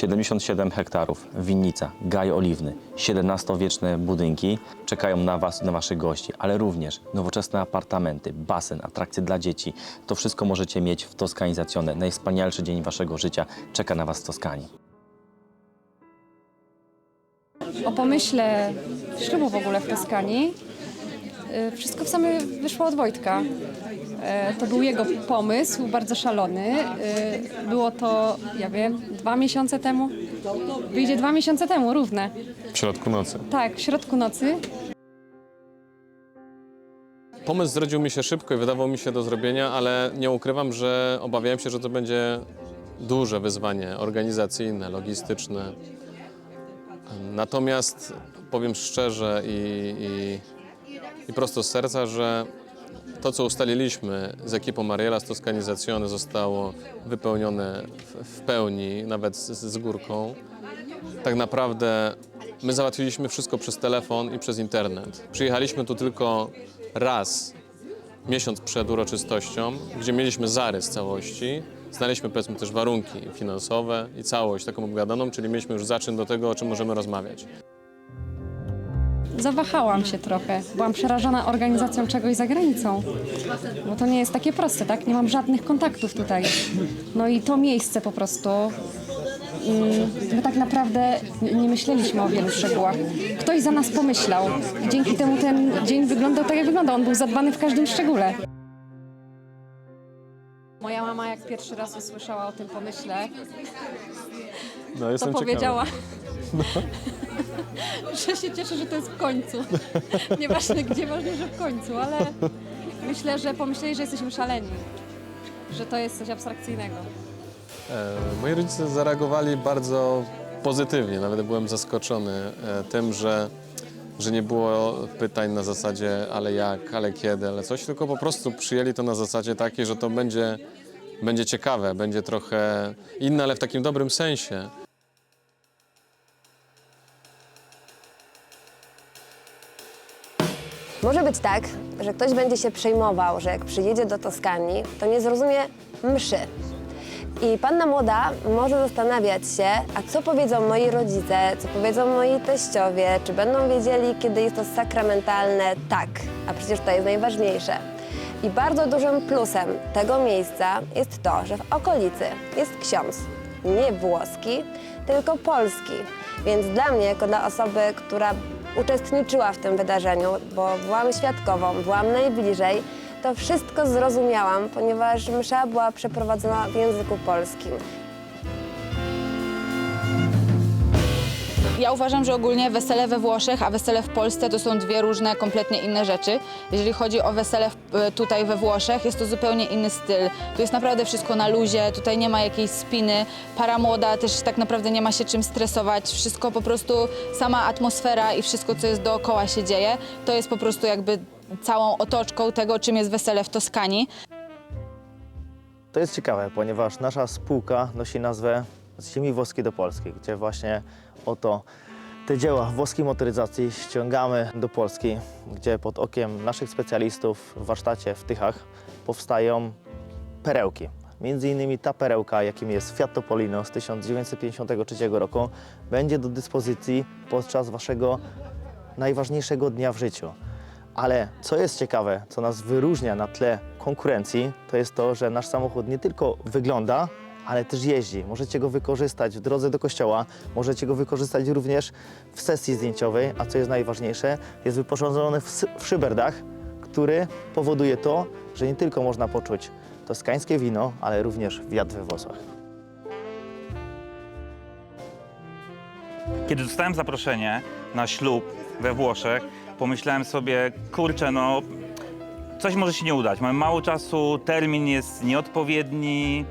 77 hektarów, winnica, gaj oliwny, XVII-wieczne budynki czekają na Was i na Waszych gości, ale również nowoczesne apartamenty, basen, atrakcje dla dzieci. To wszystko możecie mieć w Toscanizazione. Najwspanialszy dzień Waszego życia czeka na Was w Toskanii. O pomyśle ślubu w ogóle w Toskanii, wszystko w sumie wyszło od Wojtka. To był jego pomysł, bardzo szalony. Było to, ja wiem, 2 miesiące temu. Wyjdzie 2 miesiące temu, równe. W środku nocy. Tak, w środku nocy. Pomysł zrodził mi się szybko i wydawał mi się do zrobienia, ale nie ukrywam, że obawiałem się, że to będzie duże wyzwanie organizacyjne, logistyczne. Natomiast powiem szczerze i prosto z serca, że to, co ustaliliśmy z ekipą Ariela z Toscanizazione, zostało wypełnione w pełni, nawet z górką. Tak naprawdę my załatwiliśmy wszystko przez telefon i przez internet. Przyjechaliśmy tu tylko raz, miesiąc przed uroczystością, gdzie mieliśmy zarys całości. Znaliśmy, powiedzmy, też warunki finansowe i całość taką obgadaną, czyli mieliśmy już zaczyn do tego, o czym możemy rozmawiać. Zawahałam się trochę. Byłam przerażona organizacją czegoś za granicą. Bo to nie jest takie proste, tak? Nie mam żadnych kontaktów tutaj. No i to miejsce po prostu. My tak naprawdę nie myśleliśmy o wielu szczegółach. Ktoś za nas pomyślał. I dzięki temu ten dzień wyglądał tak, jak wyglądał. On był zadbany w każdym szczególe. Moja mama, jak pierwszy raz usłyszała o tym pomyśle, No, to jestem powiedziała, że się cieszy, że to jest w końcu. Nieważne gdzie, ważne, że w końcu, ale myślę, że pomyśleli, że jesteśmy szaleni, że to jest coś abstrakcyjnego. Moi rodzice zareagowali bardzo pozytywnie. Nawet byłem zaskoczony tym, że nie było pytań na zasadzie ale jak, ale kiedy, ale coś, tylko po prostu przyjęli to na zasadzie takiej, że to będzie ciekawe, będzie trochę inne, ale w takim dobrym sensie. Może być tak, że ktoś będzie się przejmował, że jak przyjedzie do Toskanii, to nie zrozumie mszy. I panna młoda może zastanawiać się, a co powiedzą moi rodzice, co powiedzą moi teściowie, czy będą wiedzieli, kiedy jest to sakramentalne? Tak, a przecież to jest najważniejsze. I bardzo dużym plusem tego miejsca jest to, że w okolicy jest ksiądz, nie włoski, tylko polski. Więc dla mnie, jako dla osoby, która uczestniczyła w tym wydarzeniu, bo byłam świadkową, byłam najbliżej, to wszystko zrozumiałam, ponieważ msza była przeprowadzona w języku polskim. Ja uważam, że ogólnie wesele we Włoszech, a wesele w Polsce to są dwie różne, kompletnie inne rzeczy. Jeżeli chodzi o wesele tutaj we Włoszech, jest to zupełnie inny styl. Tu jest naprawdę wszystko na luzie, tutaj nie ma jakiejś spiny. Para młoda też tak naprawdę nie ma się czym stresować. Wszystko po prostu, sama atmosfera i wszystko, co jest dookoła się dzieje, to jest po prostu jakby całą otoczką tego, czym jest wesele w Toskanii. To jest ciekawe, ponieważ nasza spółka nosi nazwę z ziemi włoskiej do Polski, gdzie właśnie oto te dzieła włoskiej motoryzacji ściągamy do Polski, gdzie pod okiem naszych specjalistów w warsztacie w Tychach powstają perełki. Między innymi ta perełka, jakim jest Fiat Topolino z 1953 roku, będzie do dyspozycji podczas waszego najważniejszego dnia w życiu. Ale co jest ciekawe, co nas wyróżnia na tle konkurencji, to jest to, że nasz samochód nie tylko wygląda, ale też jeździ. Możecie go wykorzystać w drodze do kościoła, możecie go wykorzystać również w sesji zdjęciowej, a co jest najważniejsze, jest wyposażony w szyberdach, który powoduje to, że nie tylko można poczuć toskańskie wino, ale również wiatr we włosach. Kiedy dostałem zaproszenie na ślub we Włoszech, pomyślałem sobie, kurczę, no coś może się nie udać. Mamy mało czasu, termin jest nieodpowiedni,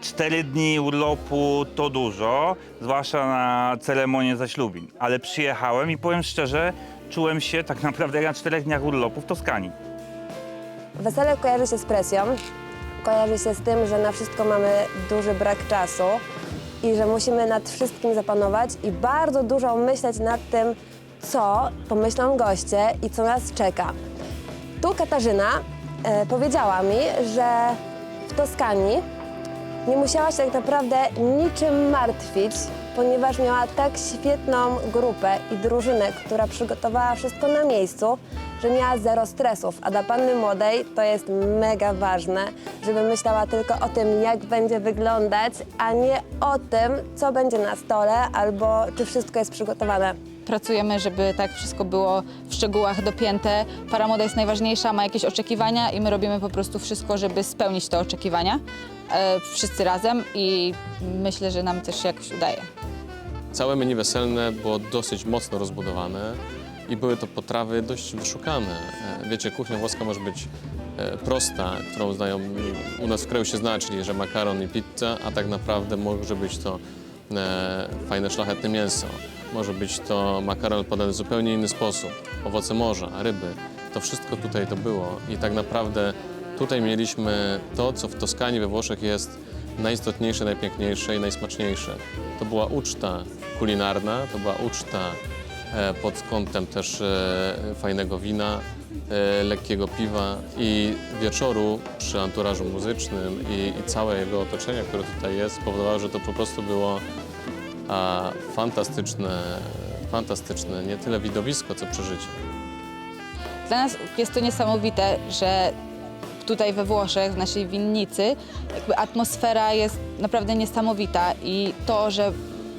4 dni urlopu to dużo, zwłaszcza na ceremonię zaślubin. Ale przyjechałem i powiem szczerze, czułem się tak naprawdę na 4 dniach urlopu w Toskanii. Wesele kojarzy się z presją, kojarzy się z tym, że na wszystko mamy duży brak czasu i że musimy nad wszystkim zapanować i bardzo dużo myśleć nad tym, co pomyślą goście i co nas czeka. Tu Katarzyna powiedziała mi, że w Toskanii nie musiała się tak naprawdę niczym martwić, ponieważ miała tak świetną grupę i drużynę, która przygotowała wszystko na miejscu, że miała zero stresów. A dla panny młodej to jest mega ważne, żeby myślała tylko o tym, jak będzie wyglądać, a nie o tym, co będzie na stole albo czy wszystko jest przygotowane. Pracujemy, żeby tak wszystko było w szczegółach dopięte. Para młoda jest najważniejsza, ma jakieś oczekiwania i my robimy po prostu wszystko, żeby spełnić te oczekiwania. Wszyscy razem i myślę, że nam też się jakoś udaje. Całe menu weselne było dosyć mocno rozbudowane i były to potrawy dość wyszukane. Wiecie, kuchnia włoska może być prosta, którą znają u nas w kraju się zna, czyli że makaron i pizza, a tak naprawdę może być to fajne, szlachetne mięso. Może być to makaron podany w zupełnie inny sposób, owoce morza, ryby. To wszystko tutaj to było i tak naprawdę tutaj mieliśmy to, co w Toskanii we Włoszech jest najistotniejsze, najpiękniejsze i najsmaczniejsze. To była uczta kulinarna, to była uczta pod kątem też fajnego wina, lekkiego piwa i wieczoru przy anturażu muzycznym i całego otoczenia, które tutaj jest, spowodowało, że to po prostu było fantastyczne, nie tyle widowisko, co przeżycie. Dla nas jest to niesamowite, że tutaj we Włoszech, w naszej winnicy, jakby atmosfera jest naprawdę niesamowita i to, że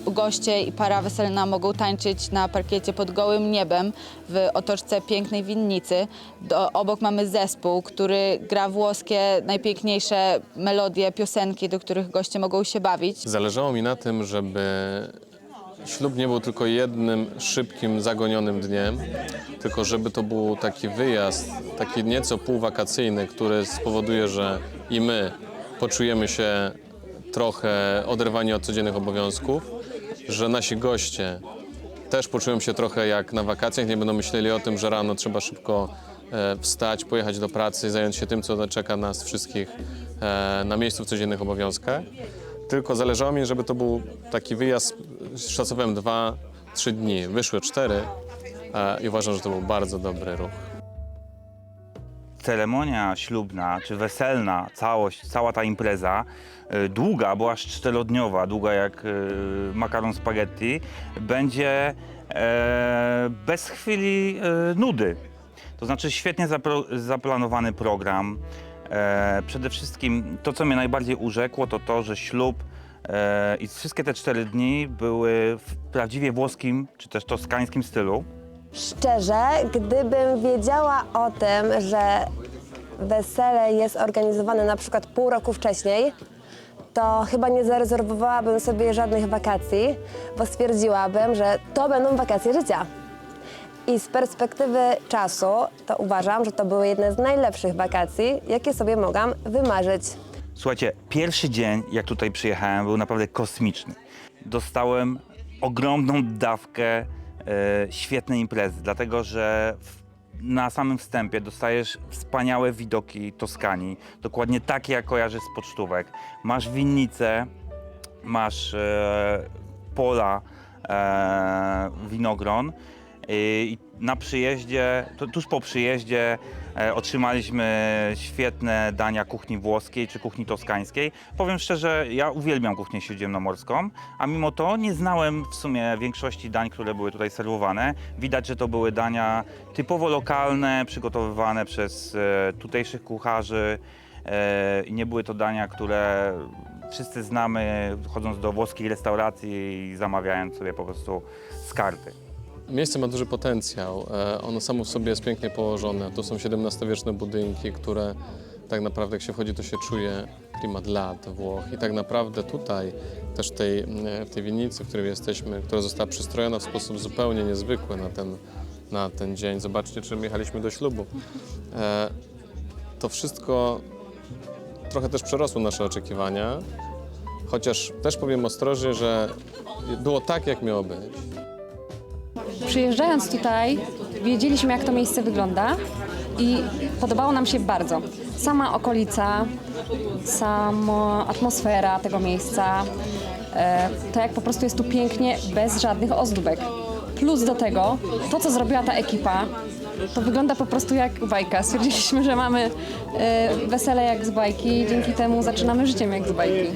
goście i para weselna mogą tańczyć na parkiecie pod gołym niebem w otoczce pięknej winnicy. Obok mamy zespół, który gra włoskie, najpiękniejsze melodie, piosenki, do których goście mogą się bawić. Zależało mi na tym, żeby ślub nie był tylko jednym szybkim, zagonionym dniem, tylko żeby to był taki wyjazd, taki nieco półwakacyjny, który spowoduje, że i my poczujemy się trochę oderwani od codziennych obowiązków, że nasi goście też poczują się trochę jak na wakacjach, nie będą myśleli o tym, że rano trzeba szybko wstać, pojechać do pracy, zająć się tym, co czeka nas wszystkich na miejscu w codziennych obowiązkach. Tylko zależało mi, żeby to był taki wyjazd, szacowałem 2-3 dni, wyszły 4 i uważam, że to był bardzo dobry ruch. Ceremonia ślubna czy weselna, cała ta impreza, długa, bo aż 4-dniowa, długa jak makaron spaghetti, będzie bez chwili nudy. To znaczy świetnie zaplanowany program. Przede wszystkim to, co mnie najbardziej urzekło, to to, że ślub i wszystkie te 4 dni były w prawdziwie włoskim czy też toskańskim stylu. Szczerze, gdybym wiedziała o tym, że wesele jest organizowane na przykład pół roku wcześniej, to chyba nie zarezerwowałabym sobie żadnych wakacji, bo stwierdziłabym, że to będą wakacje życia. I z perspektywy czasu to uważam, że to były jedne z najlepszych wakacji, jakie sobie mogłam wymarzyć. Słuchajcie, pierwszy dzień, jak tutaj przyjechałem, był naprawdę kosmiczny. Dostałem ogromną dawkę świetnej imprezy, dlatego że na samym wstępie dostajesz wspaniałe widoki Toskanii, dokładnie takie, jak kojarzysz z pocztówek. Masz winnicę, masz pola winogron i na przyjeździe, tuż po przyjeździe otrzymaliśmy świetne dania kuchni włoskiej czy kuchni toskańskiej. Powiem szczerze, ja uwielbiam kuchnię śródziemnomorską, a mimo to nie znałem w sumie większości dań, które były tutaj serwowane. Widać, że to były dania typowo lokalne, przygotowywane przez tutejszych kucharzy i nie były to dania, które wszyscy znamy, chodząc do włoskiej restauracji i zamawiając sobie po prostu z karty. Miejsce ma duży potencjał. Ono samo w sobie jest pięknie położone. To są XVII-wieczne budynki, które tak naprawdę jak się wchodzi, to się czuje klimat lat Włoch. I tak naprawdę tutaj, też w tej winnicy, w której jesteśmy, która została przystrojona w sposób zupełnie niezwykły na ten dzień. Zobaczcie, czym jechaliśmy do ślubu. To wszystko trochę też przerosło nasze oczekiwania, chociaż też powiem ostrożnie, że było tak, jak miało być. Przyjeżdżając tutaj, wiedzieliśmy, jak to miejsce wygląda i podobało nam się bardzo. Sama okolica, sama atmosfera tego miejsca, to jak po prostu jest tu pięknie, bez żadnych ozdóbek. Plus do tego, to co zrobiła ta ekipa, to wygląda po prostu jak bajka. Stwierdziliśmy, że mamy wesele jak z bajki i dzięki temu zaczynamy życiem jak z bajki.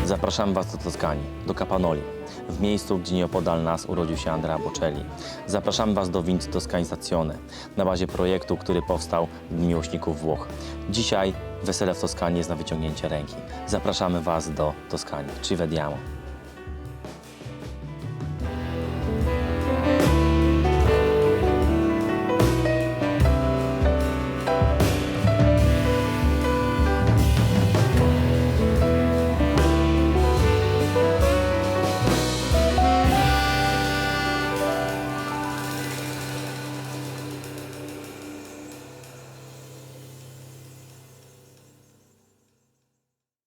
Zapraszamy Was do Toskanii, do Capanoli, w miejscu, gdzie nieopodal nas urodził się Andrea Bocelli. Zapraszamy Was do Vinci Toscanizzazione, na bazie projektu, który powstał dla miłośników Włoch. Dzisiaj wesele w Toskanii jest na wyciągnięcie ręki. Zapraszamy Was do Toskanii. Ci vediamo.